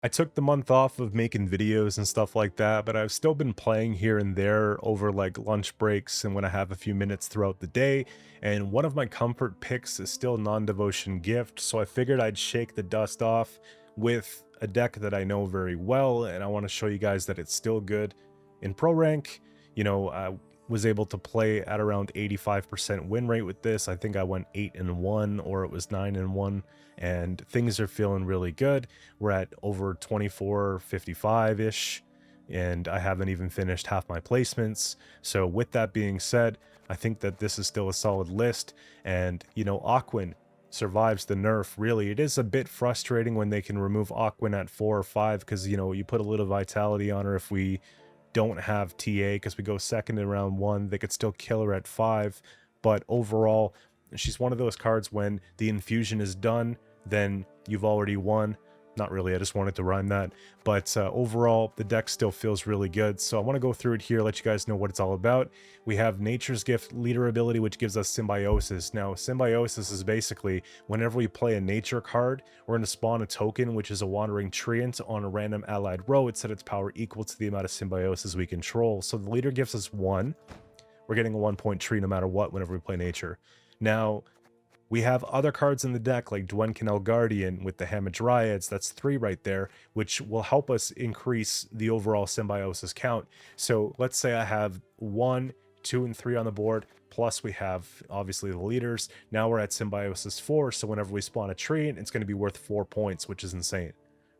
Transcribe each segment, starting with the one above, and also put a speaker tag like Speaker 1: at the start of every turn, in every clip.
Speaker 1: I took the month off of making videos and stuff like that, but I've still been playing here and there over like lunch breaks and when I have a few minutes throughout the day. And one of my comfort picks is still Non-Devotion Gift, so I figured I'd shake the dust off with a deck that I know very well, and I want to show you guys that it's still good in pro rank. I was able to play at around 85% win rate with this. I think I went 8-1 or it was 9-1, and things are feeling really good. We're at over 2455-ish, and I haven't even finished half my placements. So with that being said, I think that this is still a solid list. And Aquin survives the nerf. Really, it is a bit frustrating when they can remove Aquin at 4 or 5, because you put a little vitality on her. If we don't have TA because we go second in round 1, they could still kill her at 5. But overall, she's one of those cards when the infusion is done, then you've already won. Not really, I just wanted to rhyme that. But overall, the deck still feels really good. So I want to go through it here, let you guys know what it's all about. We have Nature's Gift Leader ability, which gives us Symbiosis. Now, Symbiosis is basically whenever we play a nature card, we're going to spawn a token, which is a Wandering Treant, on a random allied row. It set its power equal to the amount of Symbiosis we control. So the leader gives us 1. We're getting a 1-point tree no matter what whenever we play nature. Now, we have other cards in the deck like Dwenkenel Guardian with the Hamadryads, that's 3 right there, which will help us increase the overall Symbiosis count. So let's say I have 1, 2, and 3 on the board, plus we have obviously the leaders. Now we're at Symbiosis 4, so whenever we spawn a tree, it's going to be worth 4 points, which is insane,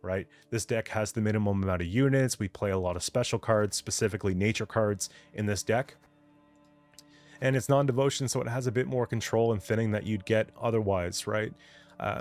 Speaker 1: right? This deck has the minimum amount of units. We play a lot of special cards, specifically nature cards in this deck. And it's non-devotion, so it has a bit more control and thinning that you'd get otherwise, right?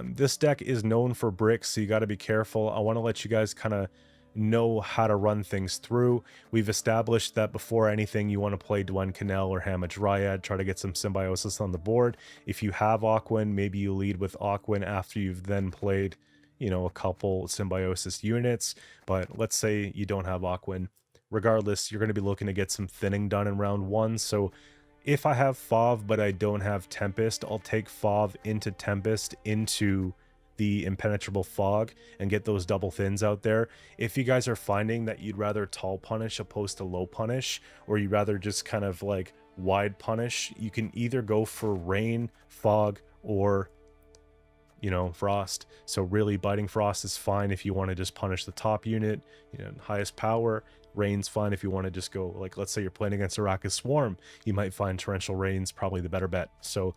Speaker 1: This deck is known for bricks, so you got to be careful. I want to let you guys kind of know how to run things through. We've established that before anything, you want to play Dwenkenel or Hamadryad, try to get some Symbiosis on the board. If you have Aquin, maybe you lead with Aquin after you've then played, a couple Symbiosis units. But let's say you don't have Aquin. Regardless, you're going to be looking to get some thinning done in round 1, so if I have Fauve but I don't have Tempest, I'll take Fauve into Tempest into the Impenetrable Fog and get those double thins out there. If you guys are finding that you'd rather tall punish opposed to low punish, or you'd rather just kind of like wide punish, you can either go for Rain, Fog, or Frost. So really, Biting Frost is fine if you want to just punish the top unit, highest power. Rain's fine if you want to just go, like, let's say you're playing against Arachas Swarm, you might find Torrential Rain's probably the better bet. So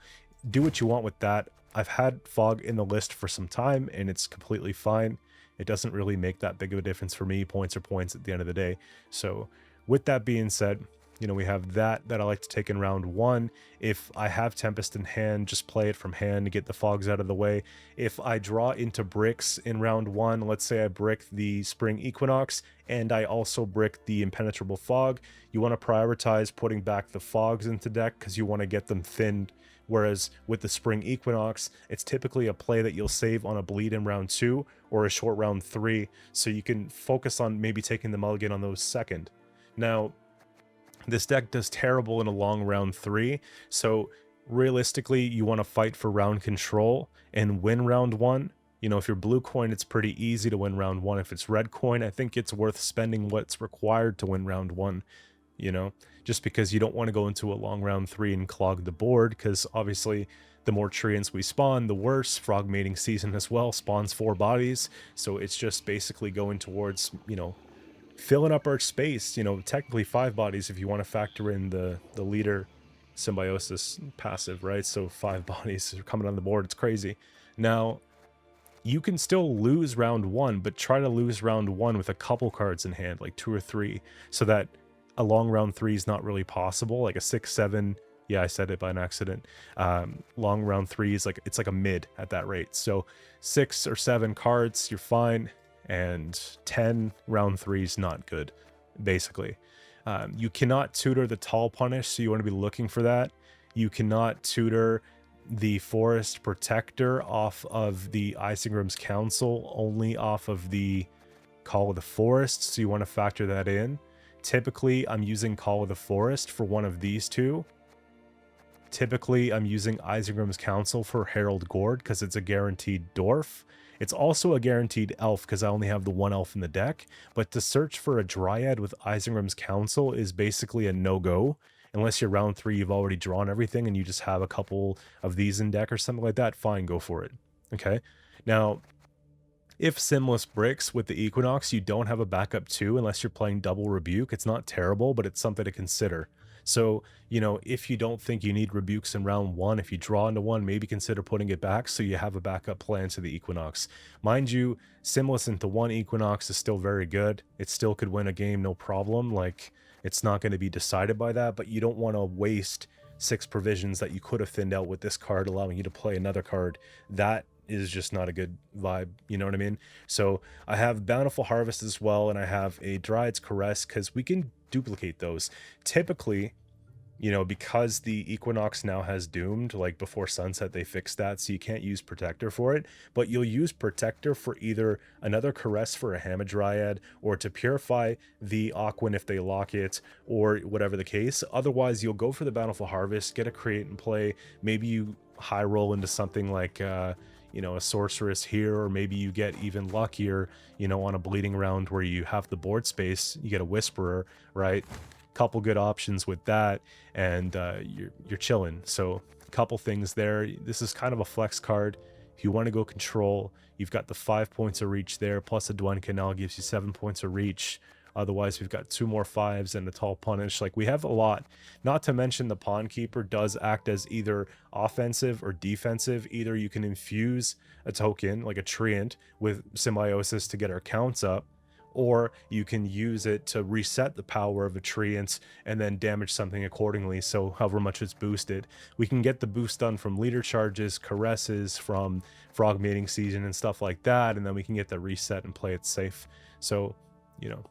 Speaker 1: do what you want with that. I've had Fog in the list for some time, and it's completely fine. It doesn't really make that big of a difference for me. Points are points at the end of the day. So with that being said, we have that I like to take in round 1. If I have Tempest in hand, just play it from hand to get the fogs out of the way. If I draw into bricks in round 1, let's say I brick the Spring Equinox and I also brick the Impenetrable Fog, you want to prioritize putting back the fogs into deck because you want to get them thinned. Whereas with the Spring Equinox, it's typically a play that you'll save on a bleed in round 2 or a short round 3, so you can focus on maybe taking the mulligan on those second. Now, this deck does terrible in a long round 3, so realistically, you want to fight for round control and win round 1. If you're blue coin, it's pretty easy to win round 1. If it's red coin, I think it's worth spending what's required to win round 1, just because you don't want to go into a long round 3 and clog the board, because obviously the more treants we spawn, the worse. Frog mating season as well spawns 4 bodies, so it's just basically going towards, filling up our space, technically 5 bodies if you want to factor in the leader Symbiosis passive, right? So 5 bodies are coming on the board. It's crazy. Now, you can still lose round 1, but try to lose round 1 with a couple cards in hand, like 2 or 3, so that a long round 3 is not really possible. Like a 6-7, yeah, I said it by an accident. Long round 3 is it's like a mid at that rate. So 6 or 7 cards, you're fine. And 10 round 3 is not good, basically. You cannot tutor the tall punish, so you want to be looking for that. You cannot tutor the Forest Protector off of the Isengrim's Council, only off of the Call of the Forest, so you want to factor that in. Typically, I'm using Call of the Forest for one of these two. Typically, I'm using Isengrim's Council for Herald Gord because it's a guaranteed dwarf. It's also a guaranteed elf because I only have the one elf in the deck, but to search for a Dryad with Isengrim's Counsel is basically a no-go. Unless you're round 3, you've already drawn everything and you just have a couple of these in deck or something like that, fine, go for it. Okay? Now, if Simless bricks with the Equinox, you don't have a backup 2 unless you're playing double Rebuke. It's not terrible, but it's something to consider. So, you know, if you don't think you need Rebukes in round 1, if you draw into one, maybe consider putting it back so you have a backup plan to the Equinox. Mind you, Simless into 1 Equinox is still very good. It still could win a game, no problem. Like, it's not going to be decided by that, but you don't want to waste 6 provisions that you could have thinned out with this card, allowing you to play another card. That is just not a good vibe, you know what I mean? So I have Bountiful Harvest as well, and I have a Dryad's Caress because we can duplicate those. Typically, you know, because the Equinox now has Doomed, like before sunset they fixed that, so you can't use Protector for it, but you'll use Protector for either another Caress for a Hamadryad, or to purify the Aquan if they lock it, or whatever the case. Otherwise, you'll go for the Bountiful Harvest, get a Create and Play, maybe you high roll into something like you know, a Sorceress here, or maybe you get even luckier, you know, on a bleeding round where you have the board space, you get a Whisperer, right? Couple good options with that, and you're chilling. So a couple things there. This is kind of a flex card. If you want to go control, you've got the 5 points of reach there, plus a Dwyn Canal gives you 7 points of reach. Otherwise, we've got 2 more 5s and a Tall Punish. Like, we have a lot. Not to mention the Pawn Keeper does act as either offensive or defensive. Either you can infuse a token, like a Treant, with Symbiosis to get our counts up, or you can use it to reset the power of a Treant and then damage something accordingly, so however much it's boosted. We can get the boost done from leader charges, caresses, from frog mating season and stuff like that, and then we can get the reset and play it safe. So, you know,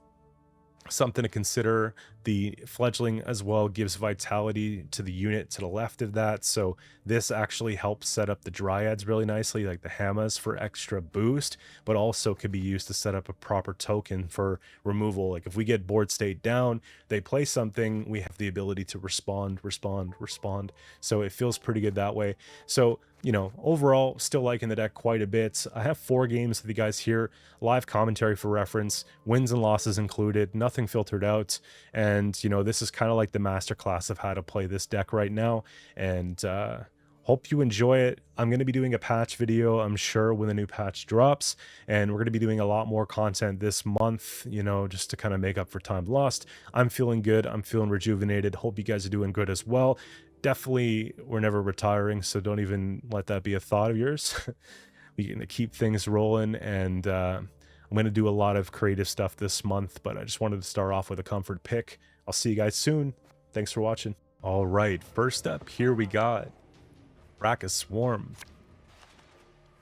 Speaker 1: something to consider. The fledgling as well gives vitality to the unit to the left of that, so this actually helps set up the Dryads really nicely, like the Hamas, for extra boost, but also could be used to set up a proper token for removal. Like if we get board state down, they play something, we have the ability to respond. So it feels pretty good that way. So, you know, overall, still liking the deck quite a bit. I have 4 games with you guys here, live commentary for reference, wins and losses included, nothing filtered out. And, you know, this is kind of like the masterclass of how to play this deck right now. And hope you enjoy it. I'm going to be doing a patch video, I'm sure, when the new patch drops. And we're going to be doing a lot more content this month, you know, just to kind of make up for time lost. I'm feeling good. I'm feeling rejuvenated. Hope you guys are doing good as well. Definitely, we're never retiring, so don't even let that be a thought of yours. We're going to keep things rolling, and I'm going to do a lot of creative stuff this month, but I just wanted to start off with a comfort pick. I'll see you guys soon. Thanks for watching. All right, first up, here we got Arachas Swarm.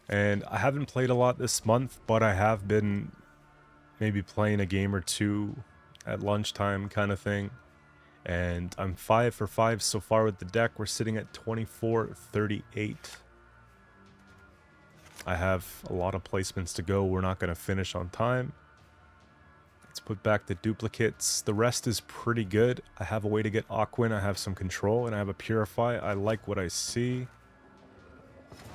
Speaker 1: And I haven't played a lot this month, but I have been maybe playing a game or 2 at lunchtime kind of thing. And I'm 5 for 5 so far with the deck. We're sitting at 24-38. I have a lot of placements to go. We're not going to finish on time. Let's put back the duplicates. The rest is pretty good. I have a way to get Aquan. I have some control, and I have a Purify. I like what I see.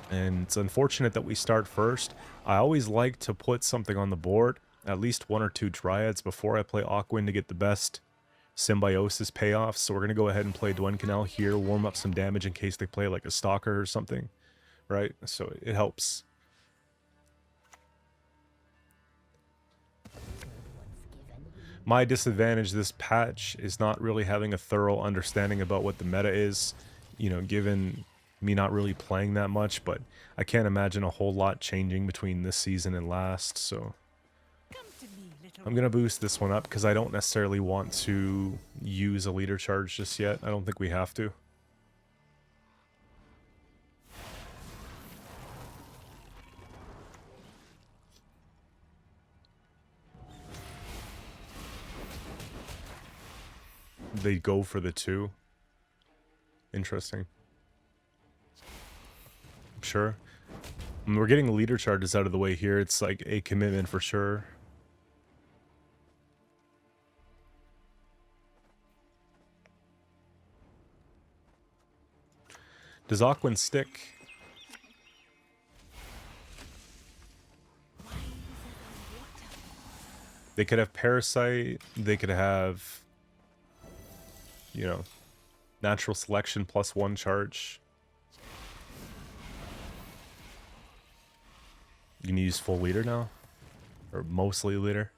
Speaker 1: And it's unfortunate that we start first. I always like to put something on the board, at least 1 or 2 Dryads before I play Aquan to get the best Symbiosis payoff. So we're going to go ahead and play Dwyn Canal here, warm up some damage in case they play like a Stalker or something, right? So it helps. My disadvantage this patch is not really having a thorough understanding about what the meta is, you know, given me not really playing that much, but I can't imagine a whole lot changing between this season and last, so I'm going to boost this one up because I don't necessarily want to use a leader charge just yet. I don't think we have to. They go for the 2. Interesting. I'm sure. We're getting the leader charges out of the way here. It's like a commitment for sure. Does Aquan stick? They could have Parasite, they could have, you know, Natural Selection plus 1 charge. You can use full leader now? Or mostly leader?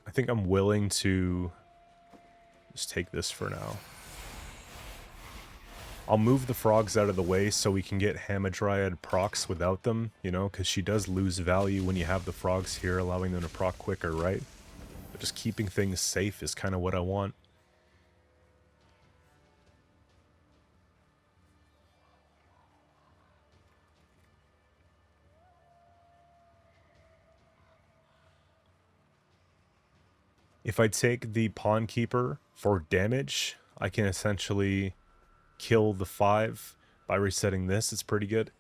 Speaker 1: I think I'm willing to just take this for now. I'll move the frogs out of the way so we can get Hamadryad procs without them, you know, because she does lose value when you have the frogs here, allowing them to proc quicker, right? But just keeping things safe is kind of what I want. If I take the Pawn Keeper for damage, I can essentially kill the 5 by resetting this. It's pretty good.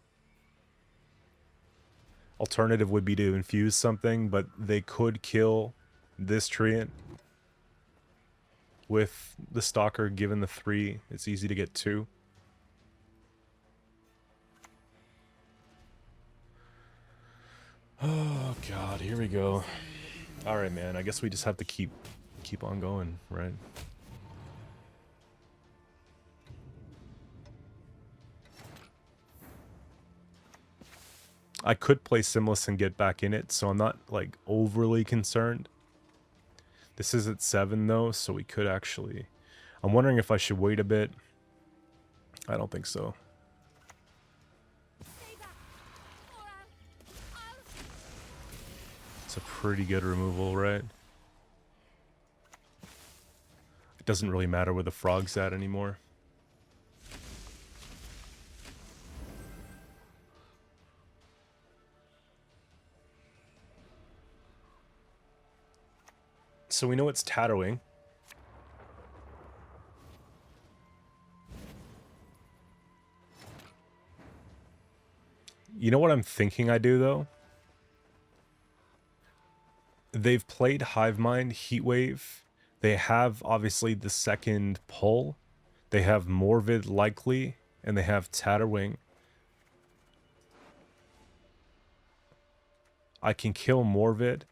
Speaker 1: Alternative would be to infuse something, but they could kill this treant with the Stalker. Given the 3, it's easy to get 2. Oh god, here we go. Alright, man, I guess we just have to keep on going, right? I could play Simless and get back in it, so I'm not, like, overly concerned. This is at 7, though, so we could actually... I'm wondering if I should wait a bit. I don't think so. It's a pretty good removal, right? It doesn't really matter where the frog's at anymore. So we know it's tattooing. You know what I'm thinking I do, though? They've played Hivemind, Heatwave. They have, obviously, the second pull. They have Morvid, likely, and they have Tatterwing. I can kill Morvid,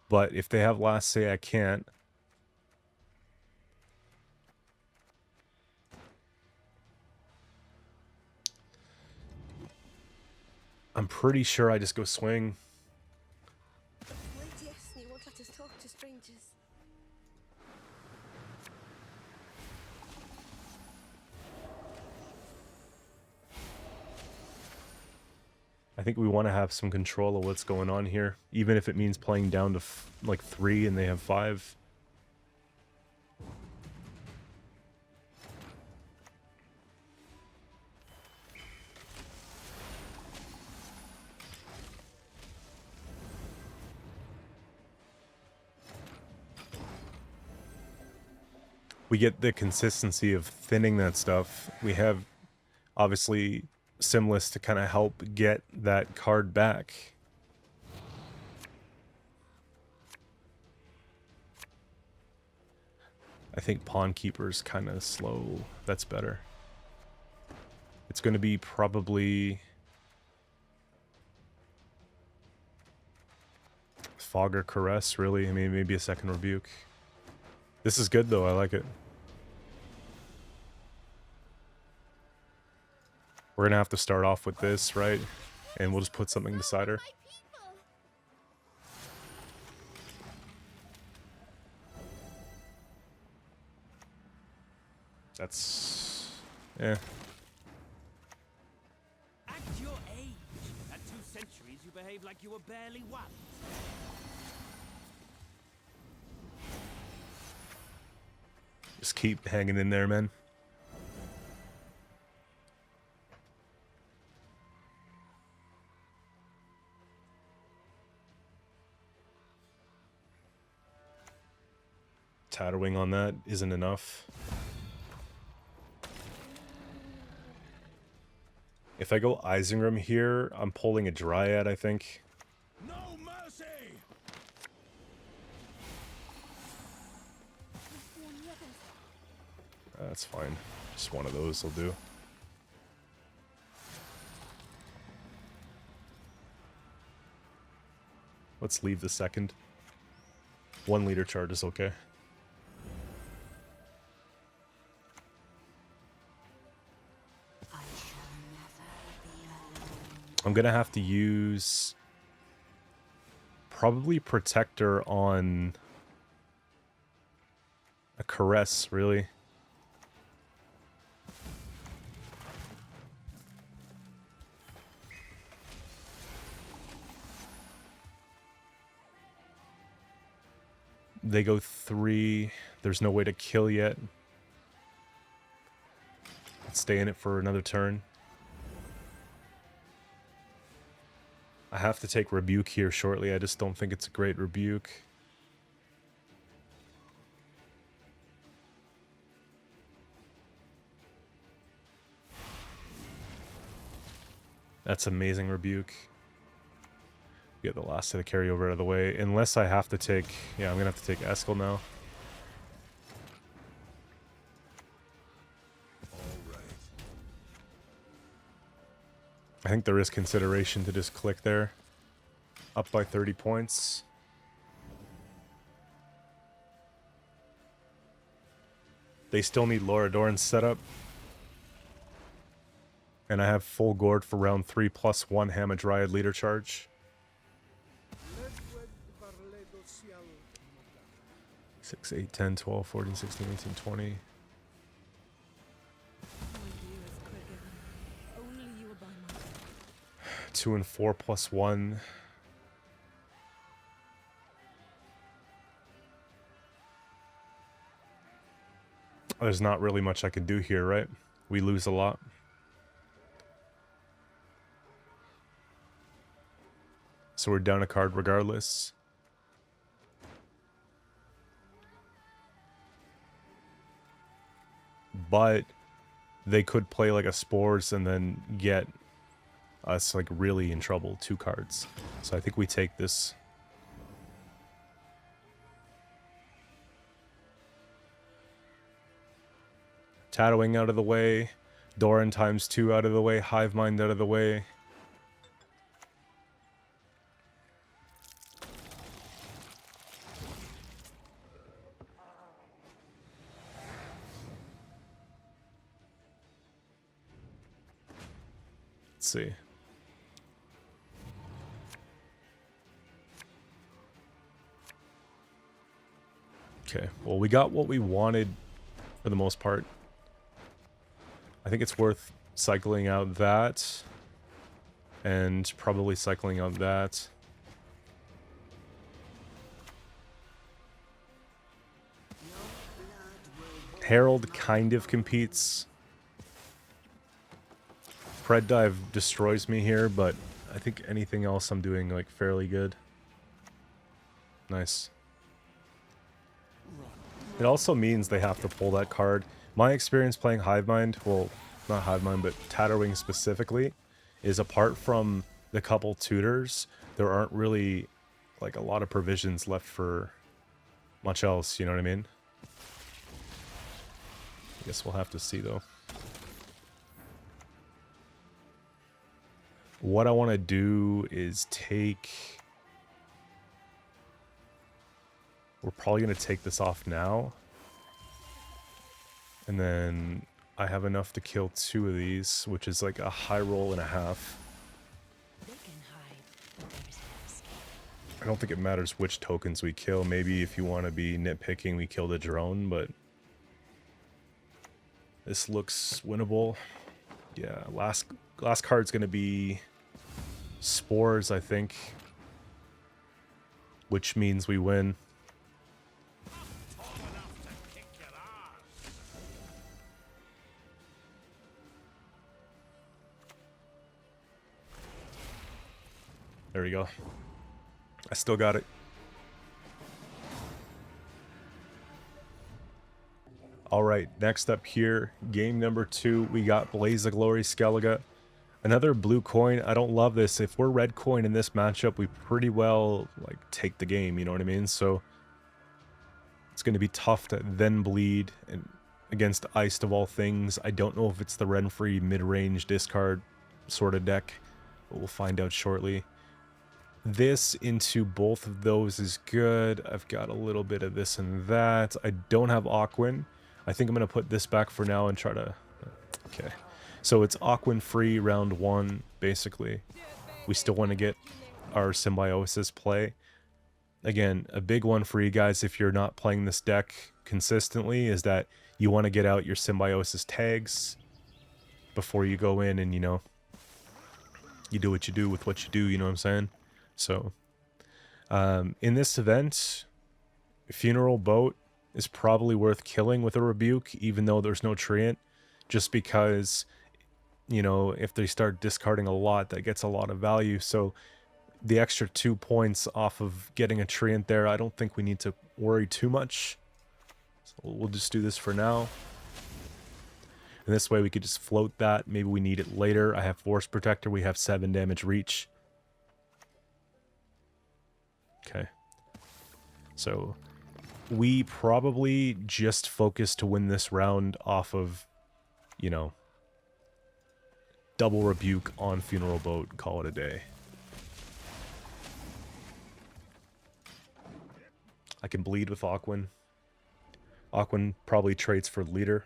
Speaker 1: but if they have Last Say, I can't. I'm pretty sure I just go swing. I think we want to have some control of what's going on here, even if it means playing down to like 3 and they have 5. We get the consistency of thinning that stuff. We have, obviously, Simless to kind of help get that card back. I think Pawn Keeper's kind of slow. That's better. It's going to be probably Fogger Caress, really. I mean, maybe a second Rebuke. This is good, though. I like it. We're going to have to start off with this, right? And we'll just put something beside her. That's... yeah.
Speaker 2: At your age, at 2 centuries, you behave like you were barely 1.
Speaker 1: Just keep hanging in there, man. Tattooing on that isn't enough. If I go Isengrim here, I'm pulling a Dryad, I think.
Speaker 2: No mercy!
Speaker 1: That's fine. Just one of those will do. Let's leave the second. 1 leader charge is okay. I'm gonna have to use probably Protector on a Caress, really. They go 3. There's no way to kill yet. Let's stay in it for another turn. I have to take Rebuke here shortly. I just don't think it's a great Rebuke. That's amazing Rebuke. Get the last of the carryover out of the way. Unless I have to take... Yeah, I'm going to have to take Eskel now. I think there is consideration to just click there. Up by 30 points. They still need Loradorn's setup. And I have full gourd for round 3 plus 1 Hamadryad leader charge. 6, 8, 10, 12, 14, 16, 18, 20. Two and 4 plus 1. There's not really much I can do here, right? We lose a lot. So we're down a card regardless. But they could play like a Spores and then get us like really in trouble. 2 cards. So I think we take this. Tattooing out of the way. Doran ×2 out of the way. Hive Mind out of the way. Let's see. Okay, well, we got what we wanted for the most part. I think it's worth cycling out that and probably cycling out that. Herald kind of competes. Pred Dive destroys me here, but I think anything else I'm doing like fairly good. Nice. It also means they have to pull that card. My experience playing Hive Mind, well, not Hive Mind, but Tatterwing specifically, is apart from the couple tutors, there aren't really like a lot of provisions left for much else, you know what I mean? I guess we'll have to see though. What I want to do is take... We're probably going to take this off now. And then I have enough to kill 2 of these, which is like a high roll and a half. I don't think it matters which tokens we kill. Maybe if you want to be nitpicking, we kill the drone, but... This looks winnable. Yeah, last card's going to be Spores, I think. Which means we win. There we go. I still got it. Alright, next up here, game number 2, we got Blaze of Glory Skellige. Another blue coin. I don't love this. If we're red coin in this matchup, we pretty well like take the game, you know what I mean? So it's going to be tough to then bleed and against Iced of all things. I don't know if it's the Renfree mid-range discard sort of deck, but we'll find out shortly. This into both of those is good. I've got a little bit of this and that. I don't have Aquin. I think I'm going to put this back for now and try to... Okay. So it's Aquin free round 1, basically. We still want to get our Symbiosis play. Again, a big one for you guys if you're not playing this deck consistently is that you want to get out your Symbiosis tags before you go in and, you know, you do what you do with what you do, you know what I'm saying? So, in this event, Funeral Boat is probably worth killing with a Rebuke, even though there's no Treant, just because, you know, if they start discarding a lot, that gets a lot of value. So, the extra 2 points off of getting a Treant there, I don't think we need to worry too much. So, we'll just do this for now. And this way we could just float that. Maybe we need it later. I have Force Protector. We have 7 damage reach. Okay. So we probably just focus to win this round off of, you know, double Rebuke on Funeral Boat and call it a day. I can bleed with Aquin. Aquin probably trades for Leader.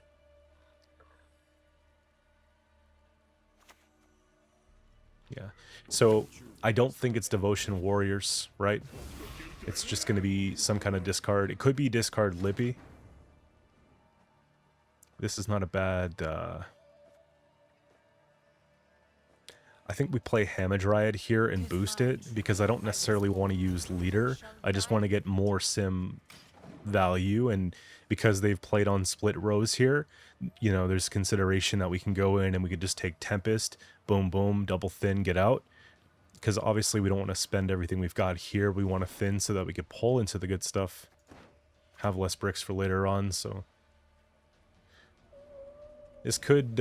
Speaker 1: Yeah. So I don't think it's Devotion Warriors, right? It's just going to be some kind of discard. It could be discard Lippy. This is not a bad... I think we play Hamadryad here and boost it, because I don't necessarily want to use Leader. I just want to get more sim value, and because they've played on split rows here, you know, there's consideration that we can go in and we could just take Tempest, boom, boom, double thin, get out. Because obviously we don't want to spend everything we've got here. We want to thin so that we could pull into the good stuff. Have less bricks for later on, so... This could,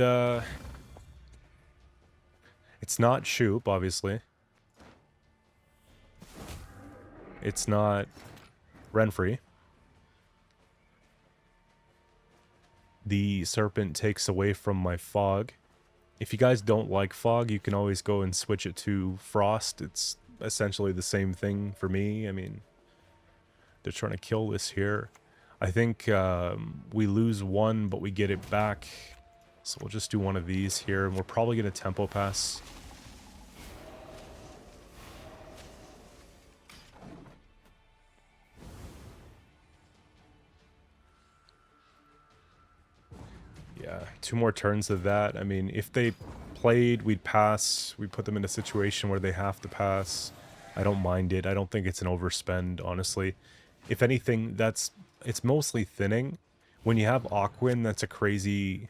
Speaker 1: It's not Shoop, obviously. It's not Renfree. The Serpent takes away from my Fog. If you guys don't like Fog, you can always go and switch it to Frost. It's essentially the same thing for me. I mean, they're trying to kill this here. I think we lose one, but we get it back. So we'll just do one of these here, and we're probably going to Tempo Pass. Yeah, 2 more turns of that. I mean, if they played, we'd pass. We'd put them in a situation where they have to pass. I don't mind it. I don't think it's an overspend, honestly. If anything, it's mostly thinning. When you have Aquin, that's a crazy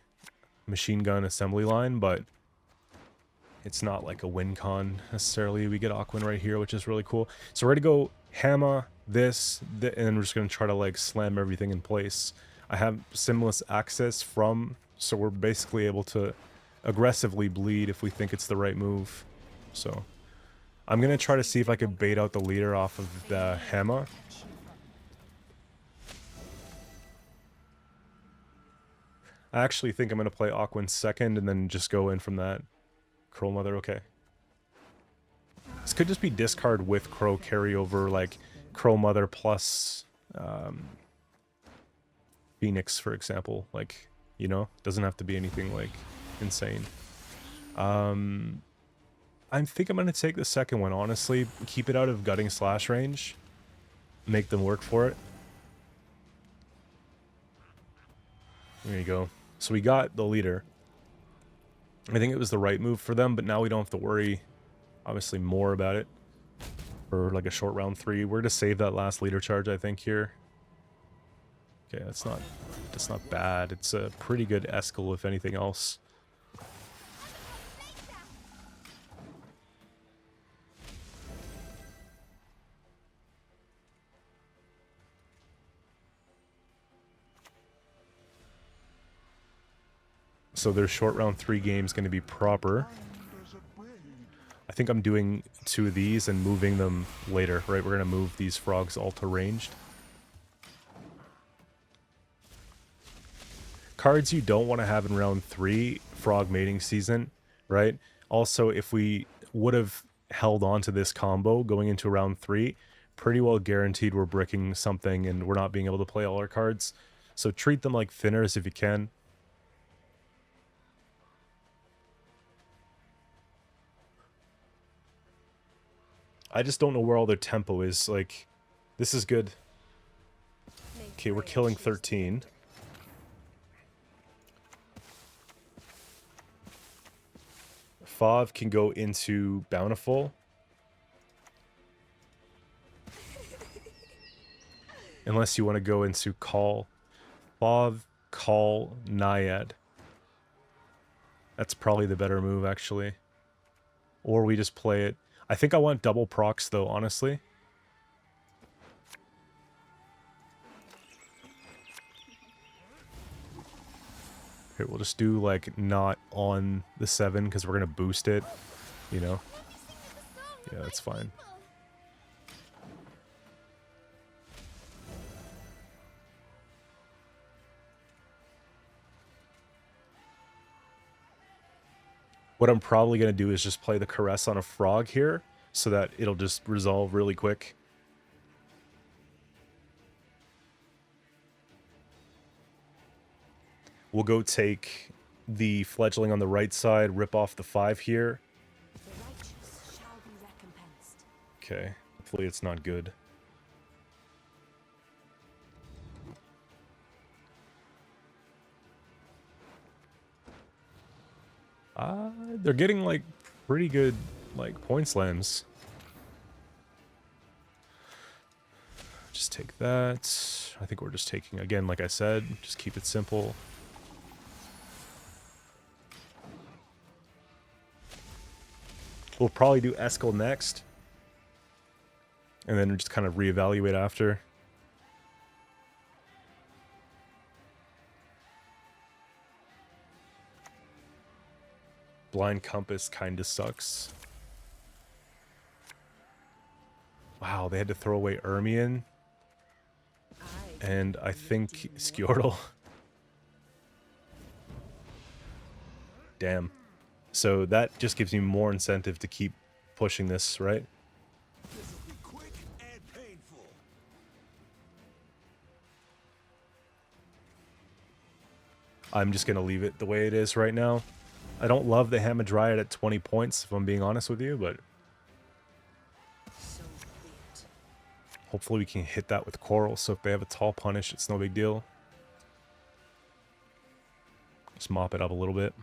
Speaker 1: machine gun assembly line, but it's not like a win con necessarily. We get Aquin right here, which is really cool. So we're going to go Hammer, this, and then we're just going to try to like slam everything in place. I have Simless access from, so we're basically able to aggressively bleed if we think it's the right move. So I'm going to try to see if I could bait out the Leader off of the Hammer. I actually think I'm going to play Aquin second and then just go in from that. Crow Mother, okay. This could just be discard with Crow carryover, like Crow Mother plus Phoenix, for example. Like, you know, doesn't have to be anything like insane. I think I'm going to take the second one, honestly. Keep it out of Gutting Slash range. Make them work for it. There you go. So we got the Leader. I think it was the right move for them, but now we don't have to worry, obviously, more about it. For like a short round 3. We're going to save that last Leader charge, I think, here. Okay, that's not bad. It's a pretty good Eskel, if anything else. So their short round 3 game is going to be proper. I think I'm doing 2 of these and moving them later, right? We're going to move these frogs all to ranged. cards you don't want to have in round 3, frog mating season, right? Also, if we would have held on to this combo going into round 3, pretty well guaranteed we're bricking something and we're not being able to play all our cards. So treat them like thinners if you can. I just don't know where all their tempo is. Like, this is good. Okay, we're killing 13. Fav can go into Bountiful. Unless you want to go into Call. Fav, Call, Naiad. That's probably the better move, actually. Or we just play it. I think I want double procs, though, honestly. Here, we'll just do, like, not on the 7, because we're going to boost it, you know? Yeah, that's fine. What I'm probably going to do is just play the Caress on a frog here, so that it'll just resolve really quick. We'll go take the Fledgling on the right side, rip off the 5 here.
Speaker 3: The righteous shall be recompensed.
Speaker 1: Okay, hopefully it's not good. They're getting, like, pretty good, like, point slams. Just take that. I think we're just taking, again, like I said, just keep it simple. We'll probably do Eskel next. And then just kind of reevaluate after. Blind Compass kind of sucks. Wow, they had to throw away Ermion. And I think Skjortel. Damn. So that just gives me more incentive to keep pushing this, right?
Speaker 2: This will be quick and painful.
Speaker 1: I'm just going to leave it the way it is right now. I don't love the Hamadryad at 20 points, if I'm being honest with you, but
Speaker 3: So be it.
Speaker 1: hopefully we can hit that with Coral, so if they have a tall punish, it's no big deal. Just mop it up a little bit.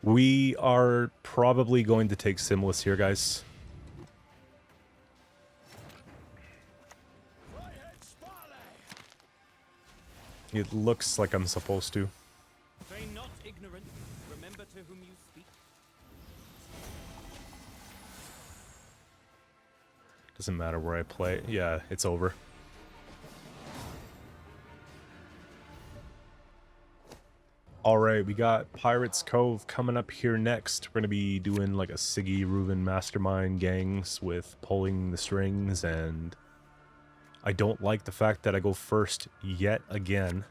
Speaker 1: We are probably going to take Simless here, guys. It looks like I'm supposed to.
Speaker 2: Feign not ignorant. Remember to whom you speak.
Speaker 1: Doesn't matter where I play. Yeah, it's over. Alright, we got Pirates Cove coming up here next. We're going to be doing like a Siggy Reuben mastermind gangs with pulling the strings, and I don't like the fact that I go first yet again.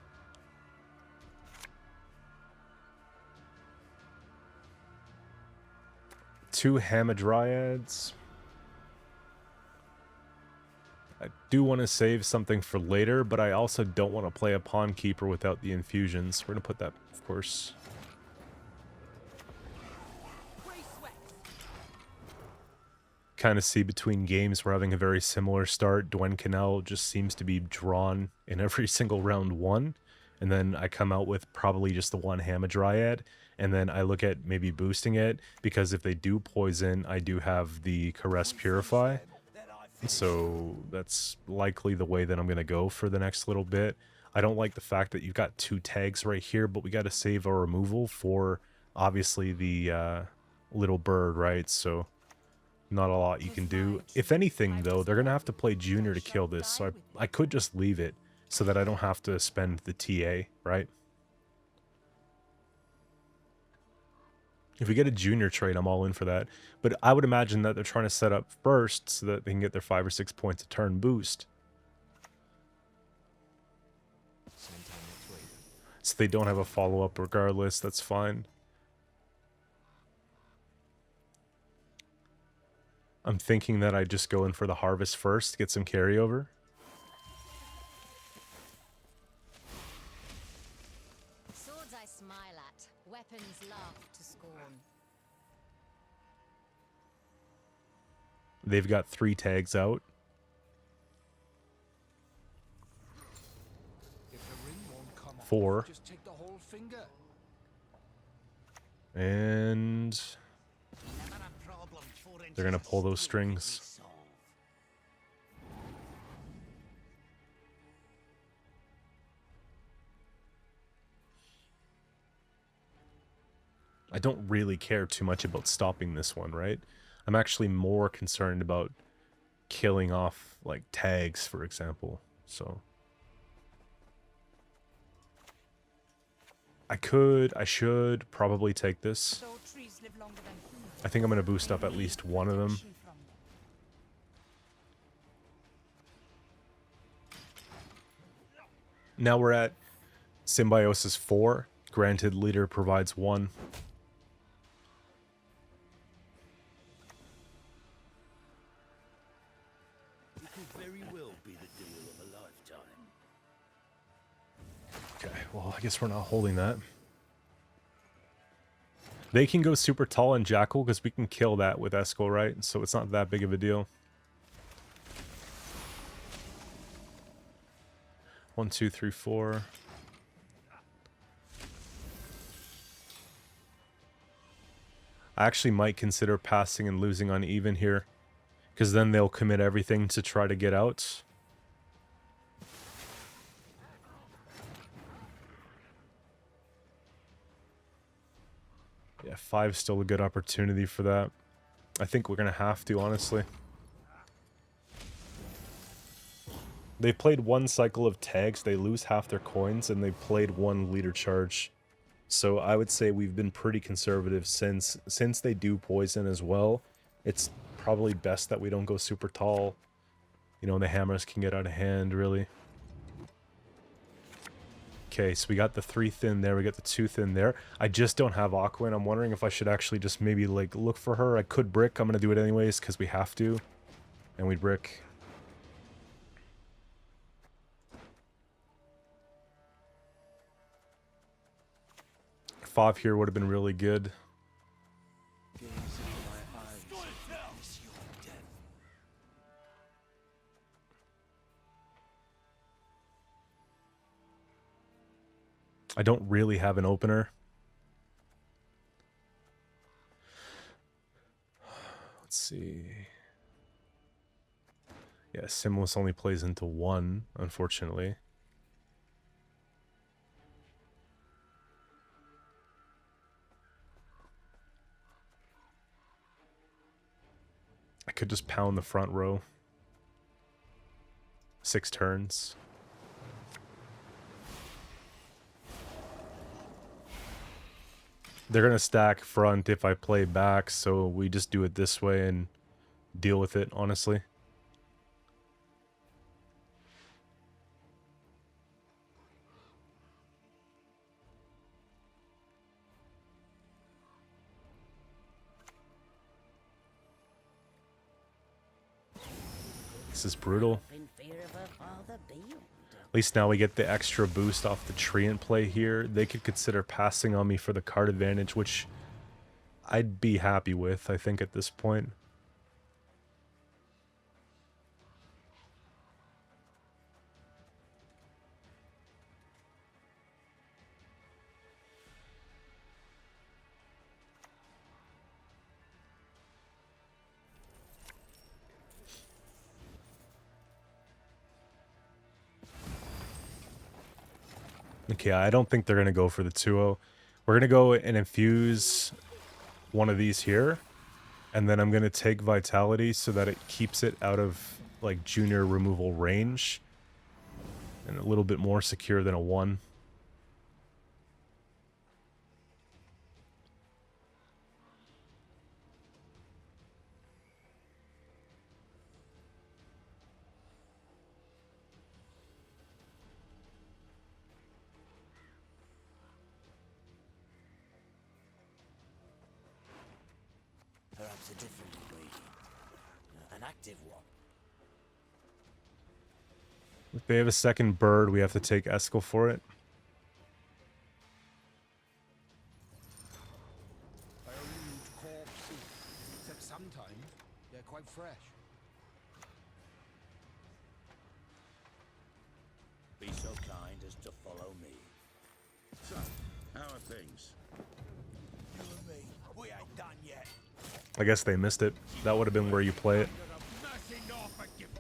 Speaker 1: Two Hamadryads. I do want to save something for later, but I also don't want to play a Pawn Keeper without the infusions. We're going to put that, of course. Kind of see between games we're having a very similar start. Dwen Canal just seems to be drawn in every single round 1. And then I come out with probably just the one Hamadryad. And then I look at maybe boosting it, because if they do poison, I do have the Caress Purify. So that's likely the way that I'm going to go for the next little bit. I don't like the fact that you've got 2 tags right here, but we got to save our removal for obviously the little bird, right? So not a lot you can do. If anything, though, they're going to have to play Junior to kill this, so I could just leave it so that I don't have to spend the TA, right? If we get a junior trait, I'm all in for that. But I would imagine that they're trying to set up first so that they can get their 5 or 6 points a turn boost. So they don't have a follow-up regardless, that's fine. I'm thinking that I just go in for the harvest first, get some carryover.
Speaker 3: Swords I smile at, weapons laugh to scorn.
Speaker 1: They've got 3 tags out.
Speaker 4: If the ring won't come off,
Speaker 1: 4.
Speaker 4: just take the whole finger.
Speaker 1: And
Speaker 2: Never a problem, Torrential.
Speaker 1: they're gonna pull those strings. I don't really care too much about stopping this one, right? I'm actually more concerned about killing off, like, tags, for example. So I should probably take this.
Speaker 3: So trees live longer than humans.
Speaker 1: I think I'm going to boost up at least one of them.
Speaker 3: From them.
Speaker 1: Now we're at Symbiosis 4. Granted, leader provides 1.
Speaker 2: It could very well be the deal of a lifetime.
Speaker 1: Okay, well, I guess we're not holding that. They can go super tall and Jackal because we can kill that with Eskel, right? So it's not that big of a deal. 1, 2, 3, 4. I actually might consider passing and losing on even here, because then they'll commit everything to try to get out. Yeah, 5's still a good opportunity for that. I think we're going to have to, honestly. They played 1 cycle of tags, they lose half their coins, and they played 1 leader charge. So I would say we've been pretty conservative since they do poison as well. It's probably best that we don't go super tall. You know, the hammers can get out of hand, really. Okay, so we got the 3 thin there, we got the 2 thin there. I just don't have Aqua, and I'm wondering if I should actually just maybe, like, look for her. I could brick, I'm gonna do it anyways, because we have to. And we brick. Five here would have been really good.
Speaker 4: Gaze into my eyes.
Speaker 2: Witness your death.
Speaker 1: I don't really have an opener. Let's see. Yeah, Simless only plays into 1, unfortunately. I could just pound the front row. 6 turns. They're gonna stack front if I play back, so we just do it this way and deal with it, honestly. This is brutal.
Speaker 2: In fear of her father beyond.
Speaker 1: At least now we get the extra boost off the Treant play here. They could consider passing on me for the card advantage, which I'd be happy with, I think, at this point. Okay, I don't think they're going to go for the 2-0. We're going to go and infuse one of these here. And then I'm going to take Vitality so that it keeps it out of, like, junior removal range. And a little bit more secure than a 1.
Speaker 2: It's a different ingredient. An active one.
Speaker 1: If they have a second bird, we have to take Eskel for it.
Speaker 4: I only eat corpse soup, except sometimes they're quite fresh.
Speaker 2: Be so kind as to follow me.
Speaker 5: So, how are things?
Speaker 2: You and me, we ain't done yet.
Speaker 1: I guess they missed it. That would have been where you play it.
Speaker 2: You're of mercy nor forgiveness.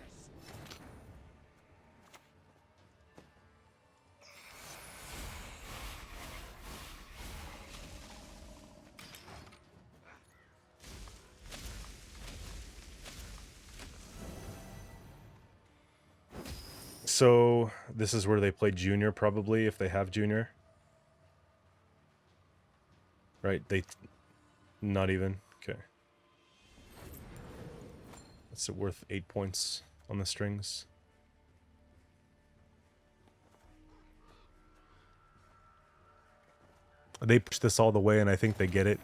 Speaker 1: So this is where they play junior, probably, if they have junior. Right, they... Not even. Okay. That's worth 8 points on the strings. They push this all the way, and I think they get it.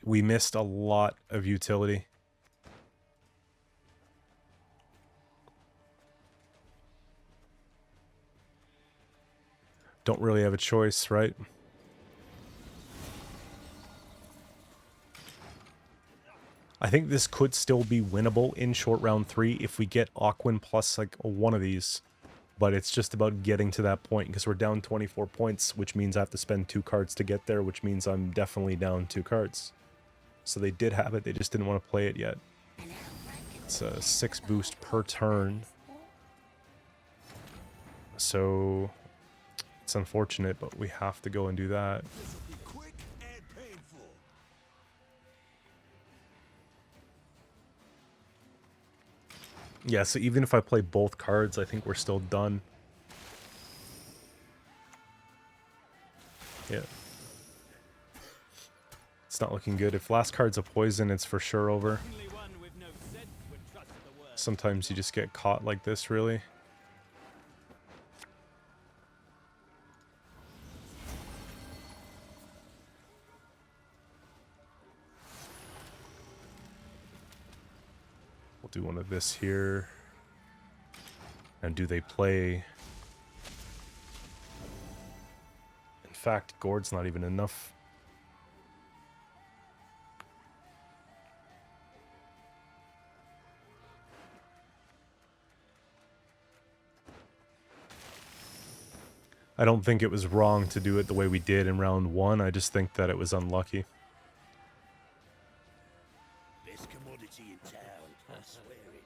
Speaker 1: We missed a lot of utility. Don't really have a choice, right? I think this could still be winnable in short round 3 if we get Aquin plus like one of these. But it's just about getting to that point because we're down 24 points, which means I have to spend 2 cards to get there, which means I'm definitely down 2 cards. So they did have it, they just didn't want to play it yet. It's a 6 boost per turn. So it's unfortunate, but we have to go and do that.
Speaker 2: This'll be quick and painful.
Speaker 1: Yeah, so even if I play both cards, I think we're still done. Yeah. It's not looking good. If last card's a poison, it's for sure over.
Speaker 2: Only one with no sense would trust the word.
Speaker 1: Sometimes you just get caught like this, really. We'll do one of this here. And do they play... In fact, Gourd's not even enough. I don't think it was wrong to do it the way we did in round 1. I just think that it was unlucky.
Speaker 2: Best commodity in town, I swear it.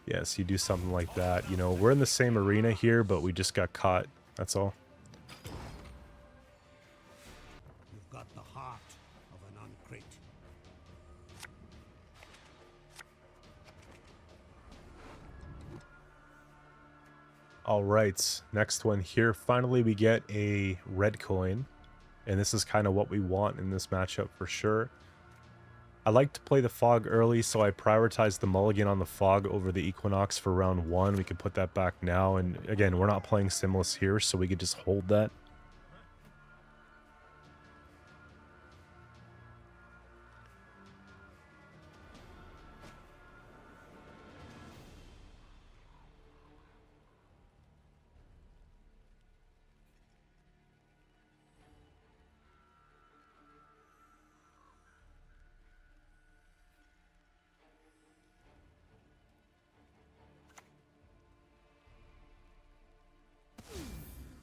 Speaker 1: Yes, you do something like that. You know, we're in the same arena here, but we just got caught. That's all.
Speaker 2: You've got the heart of an uncrit.
Speaker 1: All right, next one here. Finally, we get a red coin, and this is kind of what we want in this matchup for sure. I like to play the fog early, so I prioritize the mulligan on the fog over the equinox for round 1. We can put that back now, and again, we're not playing Simless here, so we could just hold that.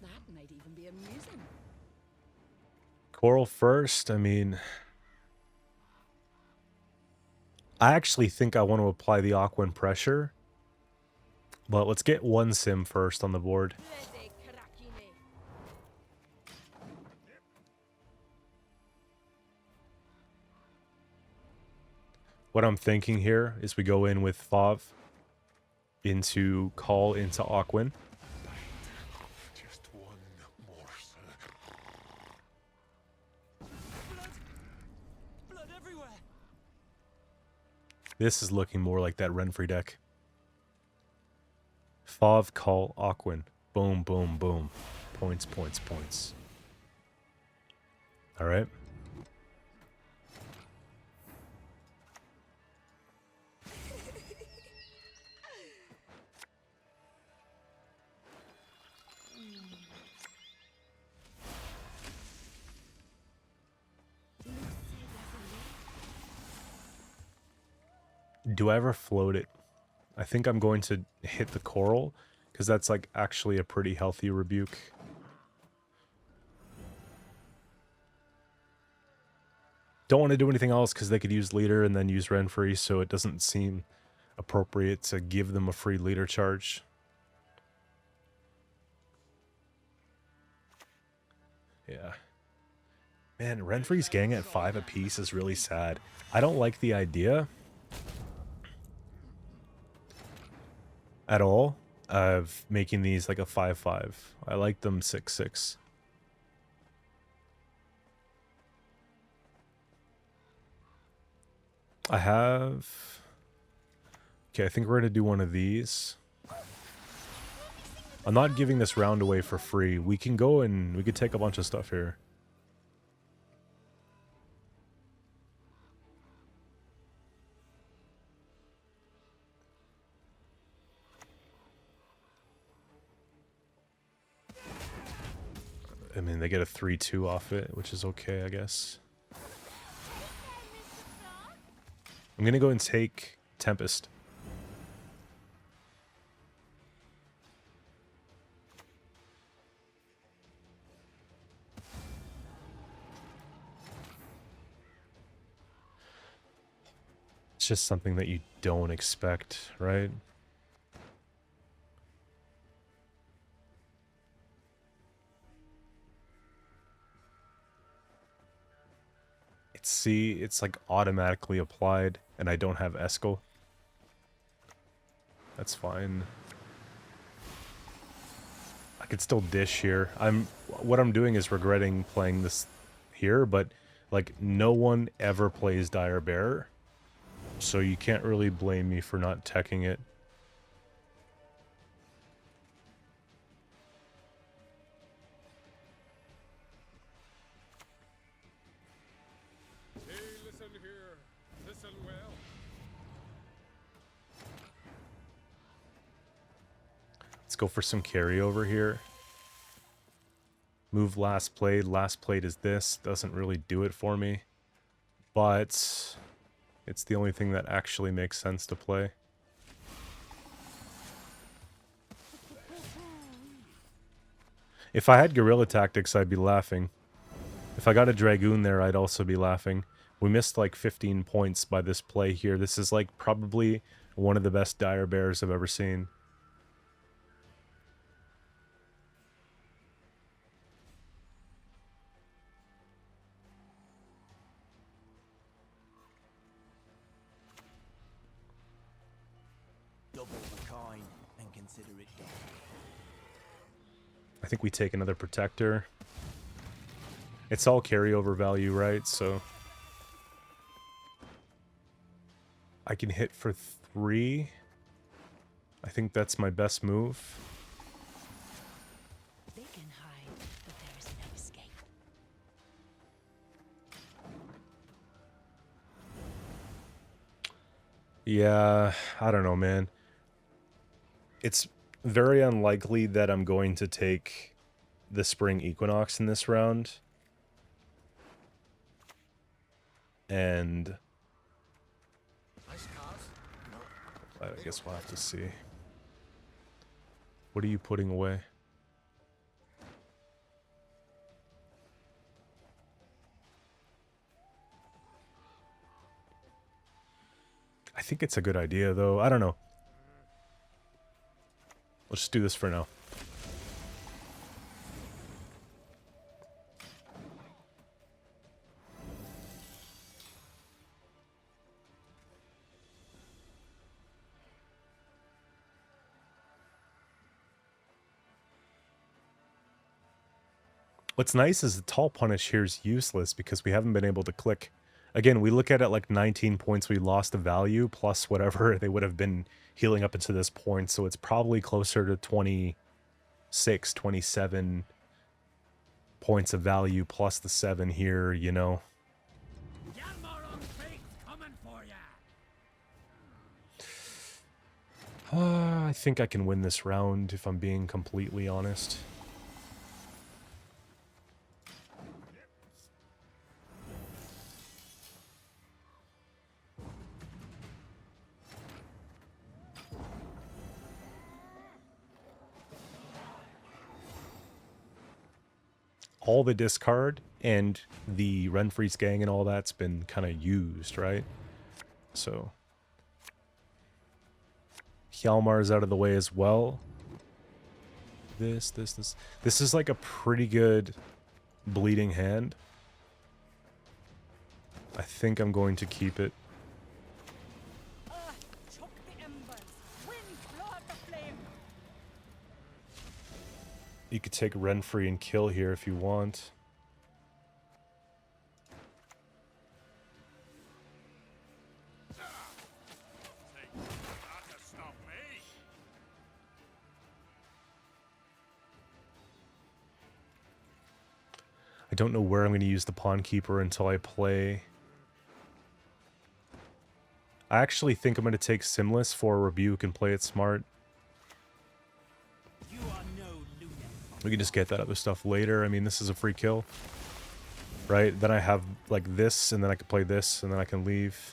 Speaker 3: That might even be amusing.
Speaker 1: Coral first, I mean... I actually think I want to apply the Aquan pressure. But let's get one sim first on the board. What I'm thinking here is we go in with Fav into Call into Aquan.
Speaker 4: Just one morsel.
Speaker 2: Blood! Blood everywhere!
Speaker 1: This is looking more like that Renfrey deck. Fov, Call, Aquin. Boom, boom, boom. Points, points, points. Alright. Do I ever float it? I think I'm going to hit the coral, because that's like actually a pretty healthy rebuke. Don't want to do anything else because they could use leader and then use Renfrey, so it doesn't seem appropriate to give them a free leader charge. Yeah. Man, Renfrey's gang at 5 apiece is really sad. I don't like the idea at all of making these like a 5-5. I like them 6-6. I have... Okay, I think we're going to do one of these. I'm not giving this round away for free. We can go and we could take a bunch of stuff here. I mean, they get a 3-2 off it, which is okay, I guess. I'm gonna go and take Tempest. It's just something that you don't expect, right? See, it's like automatically applied, and I don't have Eskel. That's fine. I could still dish here. What I'm doing is regretting playing this here, but like no one ever plays Dire Bearer, so you can't really blame me for not teching it. Go for some carryover here. Move last played. Last played is this. Doesn't really do it for me. But it's the only thing that actually makes sense to play. If I had guerrilla tactics, I'd be laughing. If I got a Dragoon there, I'd also be laughing. We missed like 15 points by this play here. This is like probably one of the best Dire Bears I've ever seen. I think we take another protector. It's all carryover value, right? So I can hit for 3. I think that's my best move.
Speaker 3: They can hide, but there is no escape.
Speaker 1: Yeah, I don't know, man. It's very unlikely that I'm going to take the Spring Equinox in this round. And I guess we'll have to see. What are you putting away? I think it's a good idea, though. I don't know. Let's just do this for now. What's nice is the tall punish here is useless because we haven't been able to click Again, we look at it like 19 points we lost of value plus whatever they would have been healing up into this point. So it's probably closer to 26, 27 points of value plus the 7 here, you know. I think I can win this round if I'm being completely honest. All the discard and the Renfri's gang and all that's been kind of used, right? So Hjalmar is out of the way as well. This is like a pretty good bleeding hand. I think I'm going to keep it. You could take Renfri and kill here if you want. I don't know where I'm going to use the Pawn Keeper until I play. I actually think I'm going to take Simless for Rebuke and play it smart. We can just get that other stuff later. I mean, this is a free kill. Right? Then I have, like, this, and then I can play this, and then I can leave.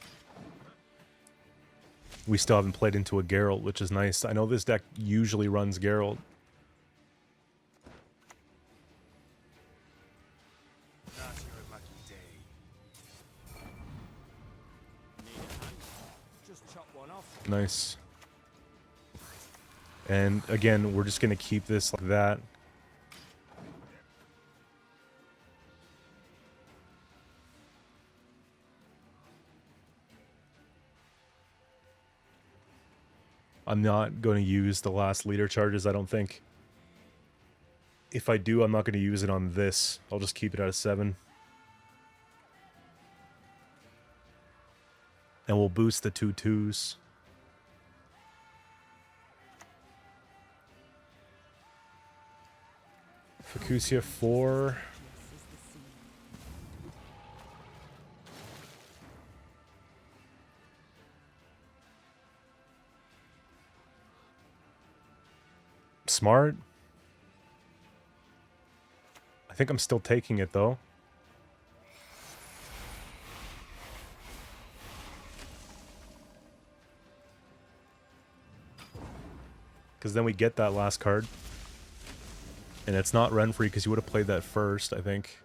Speaker 1: We still haven't played into a Geralt, which is nice. I know this deck usually runs Geralt. Nice. And again, we're just going to keep this like that. I'm not going to use the last leader charges, I don't think. If I do, I'm not going to use it on this. I'll just keep it at a 7. And we'll boost the 2/2s. Fucusia 4. Smart. I think I'm still taking it though. Because then we get that last card. And it's not Renfri because you would have played that first, I think.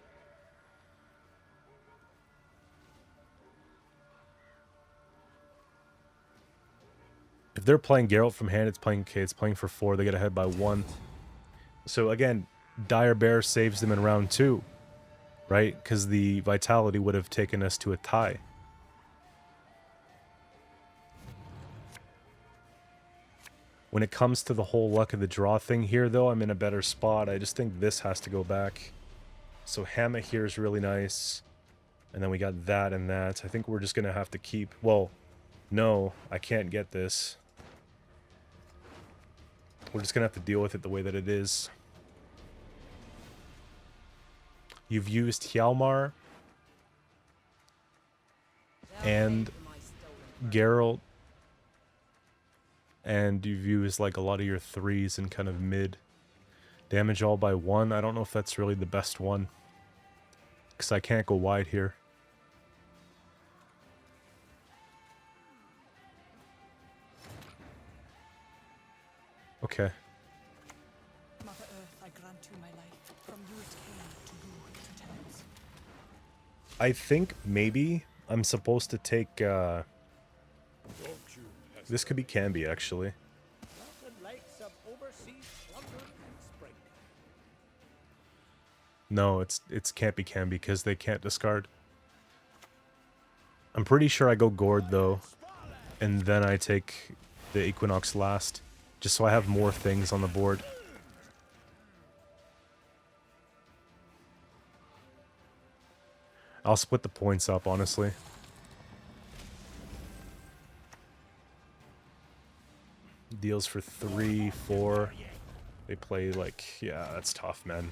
Speaker 1: If they're playing Geralt from hand, it's playing for 4. They get ahead by 1. So again, Dire Bear saves them in round 2. Right? Because the Vitality would have taken us to a tie. When it comes to the whole luck of the draw thing here, though, I'm in a better spot. I just think this has to go back. So Hammer here is really nice. And then we got that and that. I think we're just going to have to keep... Well, no, I can't get this. We're just going to have to deal with it the way that it is. You've used Hjalmar and Geralt. And you've used like a lot of your 3s and kind of mid. Damage all by 1. I don't know if that's really the best one. Because I can't go wide here. Okay.
Speaker 6: Mother Earth, I grant you my life. From used cane to you to towns.
Speaker 1: I think maybe I'm supposed to take this could be Canby, actually. No, it can't be Canby because they can't discard. I'm pretty sure I go Gord though, and then I take the Equinox last, just so I have more things on the board. I'll split the points up, honestly. Deals for 3, 4. They play like, yeah, that's tough, man.